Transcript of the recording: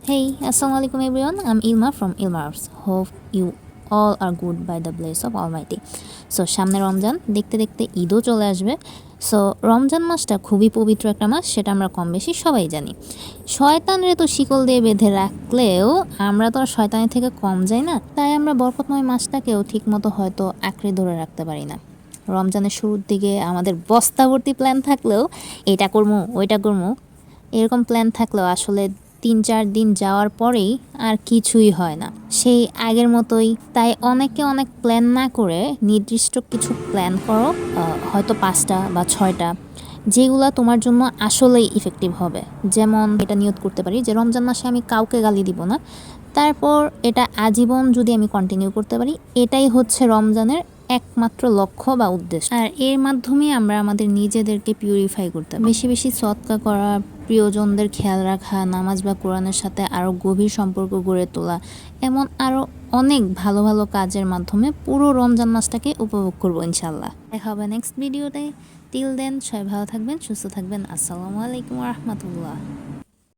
Hey, Assalamualaikum everyone. I'm Ilma from Ilmars. Hope you all are good by the bless of Almighty. So সামনে রমজান, দেখতে দেখতে ঈদও চলে আসবে। So Ramzan মাসটা খুবই পবিত্র একটা মাস, সেটা আমরা কম বেশি সবাই জানি। শয়তানরে তো শিকল দিয়ে বেঁধে রাখলেও আমরা তো আর শয়তানের থেকে কম যাই না, তাই আমরা বরকতময় মাসটাকেও ঠিকমতো হয়তো আঁকড়ে ধরে রাখতে পারি না। রমজানের শুরুর দিকে আমাদের বস্তাভর্তি প্ল্যান থাকলেও এটা করবো ওইটা করবো এরকম প্ল্যান থাকলেও আসলে ৩-৪ দিন যাওয়ার পরেই আর কিছুই হয় না, সেই আগের মতোই। তাই অনেকে অনেক প্ল্যান না করে নির্দিষ্ট কিছু প্ল্যান করো, হয়তো ৫টা বা ৬টা, যেগুলো তোমার জন্য আসলেই ইফেক্টিভ হবে। যেমন এটা নিয়ত করতে পারি যে রমজান মাসে আমি কাউকে গালি দিব না, তারপর এটা আজীবন যদি আমি কন্টিনিউ করতে পারি, এটাই হচ্ছে রমজানের একমাত্র লক্ষ্য বা উদ্দেশ্য। আর এর মাধ্যমে আমরা আমাদের নিজেদেরকে পিউরিফাই করতে বেশি বেশি সদকা করা, প্রিয়জনদের খেয়াল রাখা, নামাজ বা কোরআনের সাথে আরও গভীর সম্পর্ক গড়ে তোলা, এমন আরও অনেক ভালো ভালো কাজের মাধ্যমে পুরো রমজান মাসটাকে উপভোগ করবো ইনশাল্লাহ। দেখা হবে নেক্সট ভিডিওতে। টিল দেন সবাই ভালো থাকবেন, সুস্থ থাকবেন। আসসালামু আলাইকুম রহমতুল্লাহ।